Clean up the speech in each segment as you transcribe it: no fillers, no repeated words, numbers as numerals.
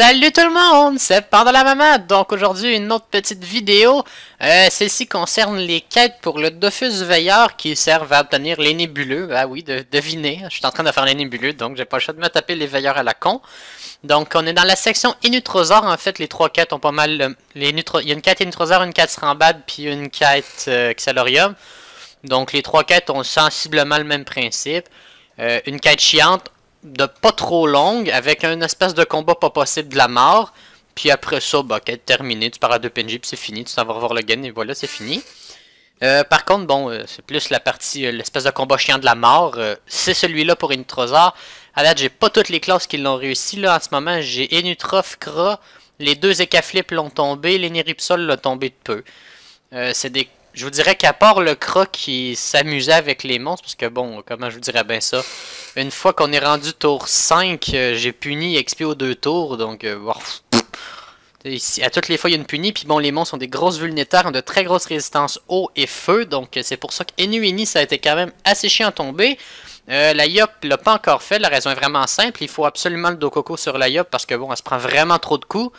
Salut tout le monde, c'est Pendant la Maman. Donc aujourd'hui une autre petite vidéo. Celle-ci concerne les quêtes pour le Dofus Veilleur qui servent à obtenir les nébuleux. Ah oui, devinez, je suis en train de faire les nébuleux, donc j'ai pas le choix de me taper les veilleurs à la con. Donc on est dans la section Inutrosaure. En fait les trois quêtes ont pas mal... il y a une quête Inutrosaure, une quête Srambad, puis une quête Xalorium. Donc les trois quêtes ont sensiblement le même principe. Une quête chiante de pas trop longue, avec un espèce de combat pas possible de la mort. Puis après ça, bah, quête terminée, tu pars à 2 PNJ puis c'est fini, tu t'en vas revoir le gun et voilà, c'est fini. Par contre, bon, c'est plus la partie, l'espèce de combat chiant de la mort. C'est celui-là pour Inutrosaure. À date, j'ai pas toutes les classes qui l'ont réussi. Là, en ce moment, j'ai Enutrof, Kra, les deux Ekaflips l'ont tombé, l'Eneripsol l'a tombé de peu. C'est des... Je vous dirais qu'à part le Kra qui s'amusait avec les monstres, parce que bon, comment je vous dirais bien ça, une fois qu'on est rendu tour 5, j'ai puni XP aux 2 tours, donc à toutes les fois il y a une punie, puis bon, les monstres ont des grosses vulnétaires, ont de très grosses résistances eau et feu, donc c'est pour ça qu'Enuini ça a été quand même assez chiant à tomber. La Yop l'a pas encore fait, la raison est vraiment simple, il faut absolument le Dokoko sur la Yop parce que bon, elle se prend vraiment trop de coups.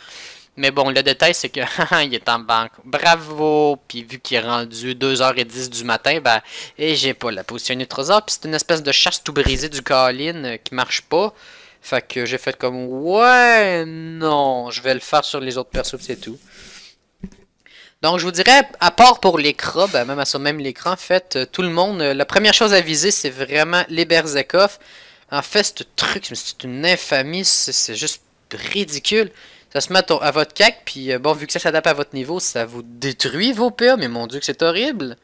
Mais bon, le détail, c'est que il est en banque. Bravo! Puis vu qu'il est rendu 2h10 du matin, ben, et j'ai pas la position Inutrosaure. Puis c'est une espèce de chasse tout brisé du Kaolin qui marche pas. Fait que j'ai fait comme, ouais, non, je vais le faire sur les autres persos, c'est tout. Donc je vous dirais, à part pour l'écran, ben, même à ça, même l'écran, en fait, tout le monde, la première chose à viser, c'est vraiment les Berserkov. En fait, ce truc, c'est une infamie, c'est juste ridicule. Ça se met à votre cac, puis bon, vu que ça s'adapte à votre niveau, ça vous détruit vos PA, mais mon dieu que c'est horrible.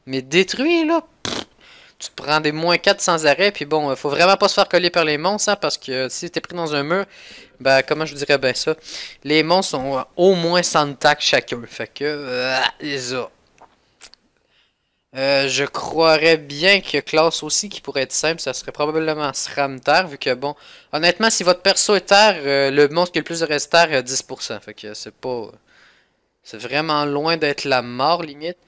Mais détruit, là, tu te prends des -4 sans arrêt, puis bon, faut vraiment pas se faire coller par les monstres, hein, parce que si t'es pris dans un mur, ben, comment je vous dirais bien ça, les monstres ont au moins 100 tacs chacun, fait que, ça. Je croirais bien que classe aussi qui pourrait être simple, ça serait probablement SRAM terre, vu que bon, honnêtement, si votre perso est terre, le monstre qui a le plus de reste terre a 10%, fait que c'est pas... C'est vraiment loin d'être la mort, limite.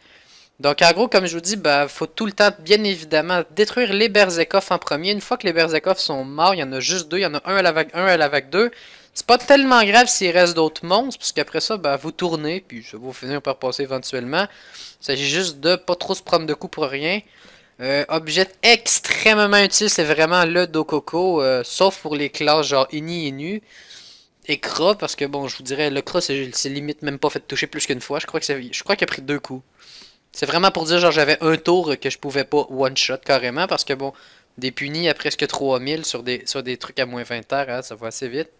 Donc en gros, comme je vous dis, bah, faut tout le temps, bien évidemment, détruire les Berserkov en premier. Une fois que les Berserkov sont morts, il y en a juste deux, il y en a un à la vague 1 à la vague 2. C'est pas tellement grave s'il reste d'autres monstres, parce qu'après ça, bah, vous tournez, puis ça va finir par passer éventuellement. Il s'agit juste de pas trop se prendre de coups pour rien. Objet extrêmement utile, c'est vraiment le Dokoko, sauf pour les classes genre Ini et Nu. Et Kra, parce que bon, je vous dirais, le Kra, c'est limite même pas fait toucher plus qu'une fois. Je crois qu'il a pris 2 coups. C'est vraiment pour dire, genre, j'avais un tour que je pouvais pas one-shot carrément, parce que bon, des punis à presque 3000 sur des trucs à -20 terres, hein, ça va assez vite.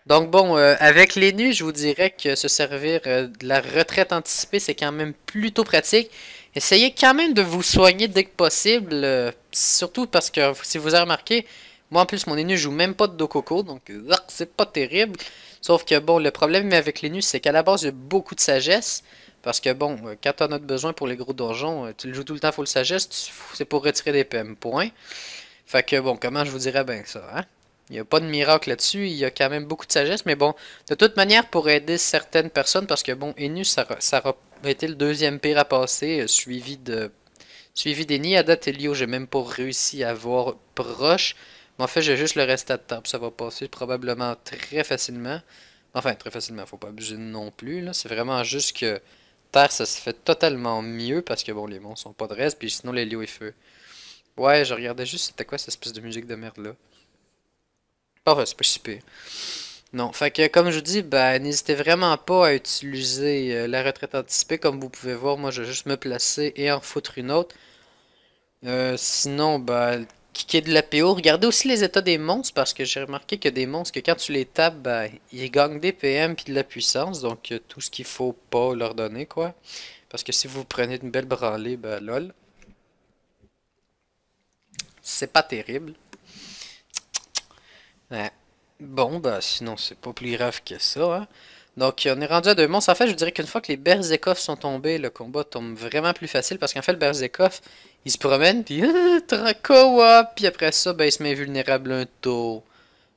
Donc bon, avec les nus, je vous dirais que se servir de la retraite anticipée, c'est quand même plutôt pratique. Essayez quand même de vous soigner dès que possible, surtout parce que si vous avez remarqué, moi en plus mon Enu joue même pas de Dokoko, donc c'est pas terrible. Sauf que bon, le problème avec les nus, c'est qu'à la base il y a beaucoup de sagesse. Parce que bon, quand on a besoin pour les gros donjons, tu le joues tout le temps full sagesse, c'est pour retirer des PM, point. Fait que bon, comment je vous dirais bien ça, hein? Il n'y a pas de miracle là-dessus, il y a quand même beaucoup de sagesse, mais bon, de toute manière, pour aider certaines personnes, parce que bon, Enu, ça a été le deuxième pire à passer, suivi d'Eni. À date, Elio, j'ai même pas réussi à voir proche. Mais en fait, j'ai juste le reste à table, ça va passer probablement très facilement. Enfin, très facilement, faut pas abuser non plus, là. C'est vraiment juste que Terre, ça se fait totalement mieux, parce que bon, les monstres sont pas de reste, puis sinon, les Lio et feu. Ouais, je regardais juste c'était quoi cette espèce de musique de merde là. Enfin, c'est pas si pire. Non, fait que comme je vous dis, ben n'hésitez vraiment pas à utiliser la retraite anticipée. Comme vous pouvez voir, moi je vais juste me placer et en foutre une autre. Sinon, ben, kicker de la PO. Regardez aussi les états des monstres parce que j'ai remarqué que des monstres que quand tu les tapes, ben, ils gagnent des PM puis de la puissance. Donc tout ce qu'il faut pas leur donner, quoi. Parce que si vous prenez une belle branlée, ben lol. C'est pas terrible. Ouais. Bon, bah sinon c'est pas plus grave que ça, hein. Donc on est rendu à 2 monstres. En fait, je vous dirais qu'une fois que les Berserkov sont tombés, le combat tombe vraiment plus facile parce qu'en fait le Berserkov, il se promène puis Trakawa, puis après ça, ben il se met vulnérable un tour.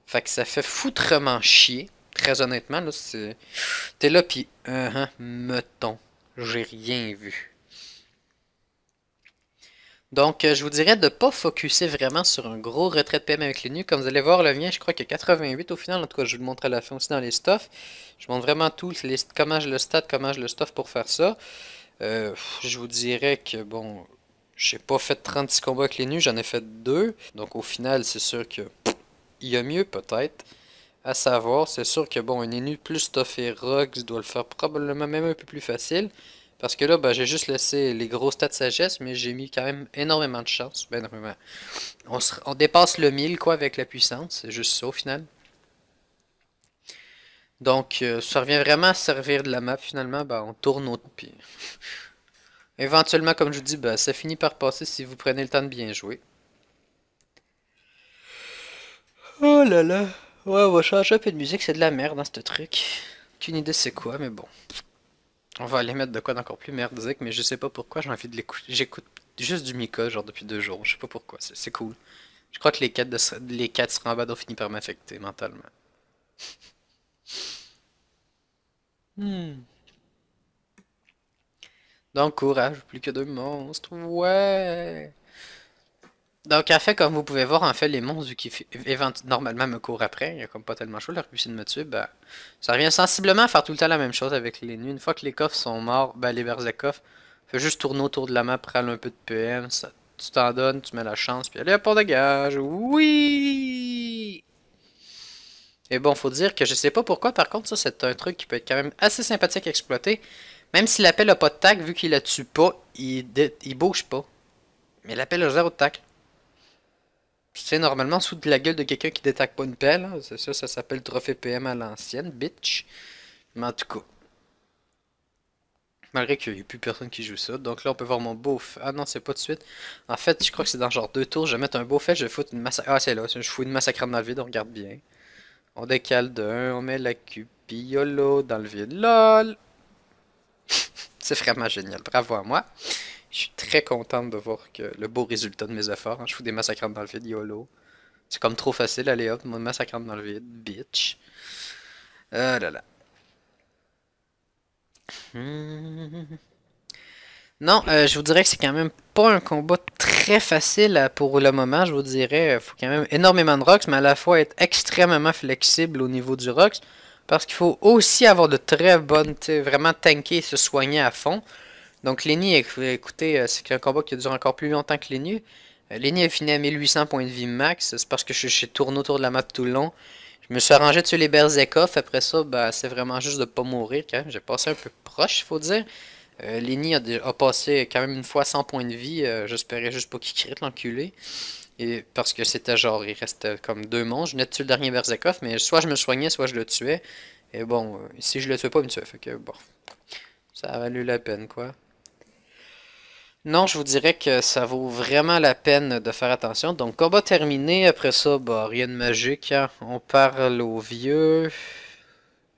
Fait que ça fait foutrement chier, très honnêtement là, c'est t'es là puis mettons, j'ai rien vu. Donc, je vous dirais de ne pas focuser vraiment sur un gros retrait de PM avec les nus. Comme vous allez voir, le mien, je crois qu'il y a 88 au final. En tout cas, je vous le montre à la fin aussi dans les stuffs. Je montre vraiment tout, comment je le stat, comment je le stuff pour faire ça. Je vous dirais que, bon, j'ai pas fait 36 combats avec les nus, j'en ai fait 2. Donc, au final, c'est sûr que il y a mieux, peut-être. À savoir, c'est sûr que, bon, un ennemi plus stuffé Rox doit le faire probablement même un peu plus facile. Parce que là, ben, j'ai juste laissé les gros stats de sagesse, mais j'ai mis quand même énormément de chance. Ben, énormément. On dépasse le 1000, quoi, avec la puissance. C'est juste ça, au final. Donc, ça revient vraiment à servir de la map, finalement. Ben, on tourne autour, puis... Éventuellement, comme je vous dis, ben, ça finit par passer si vous prenez le temps de bien jouer. Oh là là. Ouais, on va changer un peu de musique, c'est de la merde dans ce truc. Aucune idée c'est quoi, mais bon. On va aller mettre de quoi d'encore plus merdique, mais je sais pas pourquoi j'ai envie de l'écouter. J'écoute juste du Mika, genre depuis 2 jours. Je sais pas pourquoi, c'est cool. Je crois que les quêtes sur en bas ont fini par m'affecter mentalement. Hmm. Donc, courage, plus que 2 monstres. Ouais. Donc, en fait, comme vous pouvez voir, en fait, les monstres, vu qu'ils normalement me courent après, il y a comme pas tellement chaud, leur but c'est de me tuer, ben, ça revient sensiblement à faire tout le temps la même chose avec les nus. Une fois que les coffres sont morts, ben, les Berserkov, fais juste tourner autour de la map, prendre un peu de PM, ça, tu t'en donnes, tu mets la chance, puis allez, pas de gage. Oui! Et bon, faut dire que je sais pas pourquoi, par contre, ça, c'est un truc qui peut être quand même assez sympathique à exploiter. Même si l'appel a pas de tag, vu qu'il la tue pas, il bouge pas. Mais l'appel a zéro de tag. C'est normalement sous de la gueule de quelqu'un qui détecte pas une pelle, hein. C'est ça, ça s'appelle trophée PM à l'ancienne, bitch. Mais en tout cas, malgré qu'il n'y ait plus personne qui joue ça. Donc là, on peut voir mon beau fait. Ah non, c'est pas de suite. En fait, je crois que c'est dans genre 2 tours. Je vais mettre un beau fait, je vais foutre une massacre. Ah, c'est là, je fous une massacrante dans le vide, on regarde bien. On décale d'un, on met la cupie YOLO dans le vide. LOL! C'est vraiment génial, bravo à moi. Je suis très contente de voir que le beau résultat de mes efforts, hein. Je fous des massacrantes dans le vide, YOLO. C'est comme trop facile, allez hop, mon massacrante dans le vide, bitch. Ah là là. Hmm. Non, je vous dirais que c'est quand même pas un combat très facile pour le moment. Je vous dirais, faut quand même énormément de rocks, mais à la fois être extrêmement flexible au niveau du rocks. Parce qu'il faut aussi avoir de très bonnes, vraiment tanker et se soigner à fond. Donc Lenny, écoutez, c'est un combat qui dure encore plus longtemps que Lenny. Lenny a fini à 1800 points de vie max. C'est parce que je tourné autour de la map tout le long. Je me suis arrangé dessus les Berserkov. Après ça, bah, c'est vraiment juste de pas mourir quand même. J'ai passé un peu proche, faut dire. Lenny a passé quand même une fois 100 points de vie. J'espérais juste pas qu'il crit l'enculé. Et parce que c'était genre, il restait comme 2 monstres. Je venais de tuer le dernier Berserkov, mais soit je me soignais, soit je le tuais. Et bon, si je le tuais pas, il me tuait. Fait que bon, ça a valu la peine, quoi. Non, je vous dirais que ça vaut vraiment la peine de faire attention. Donc, combat terminé. Après ça, bah, rien de magique, hein. On parle aux vieux.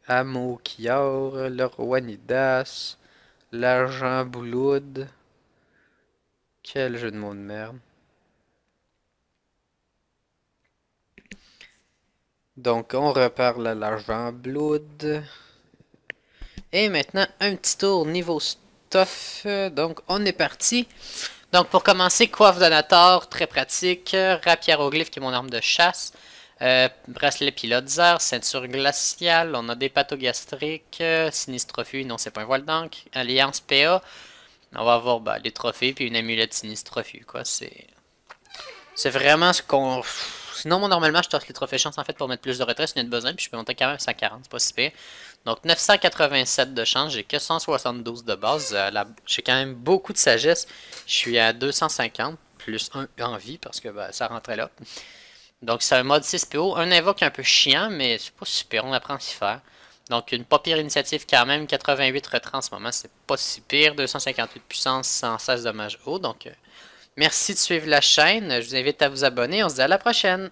Amo Kior, le roi Nidas, l'argent Bouloud. Quel jeu de mots de merde. Donc, on reparle à l'argent Blood. Et maintenant, un petit tour niveau stuff. Donc, on est parti. Donc, pour commencer, coiffe donator, très pratique. Rapier hiéroglyphe, qui est mon arme de chasse. Bracelet pilote zère, ceinture glaciale. On a des pathogastriques. Sinistrophie, non, c'est pas un voile d'encre. Alliance PA. On va avoir bah, les trophées, puis une amulette sinistrophie, quoi. C'est vraiment ce qu'on... Sinon, moi, normalement, je torche les trophées chance, en fait, pour mettre plus de retrait, si on a besoin, puis je peux monter quand même à 140, c'est pas si pire. Donc, 987 de chance, j'ai que 172 de base. J'ai quand même beaucoup de sagesse. Je suis à 250, plus 1 en vie, parce que bah, ça rentrait là. Donc, c'est un mode 6 PO. Un invoque un peu chiant, mais c'est pas super, on apprend à s'y faire. Donc, une pas pire initiative quand même. 88 retrait en ce moment, c'est pas si pire. 258 puissance, 116 dommages haut. Donc, merci de suivre la chaîne. Je vous invite à vous abonner. On se dit à la prochaine.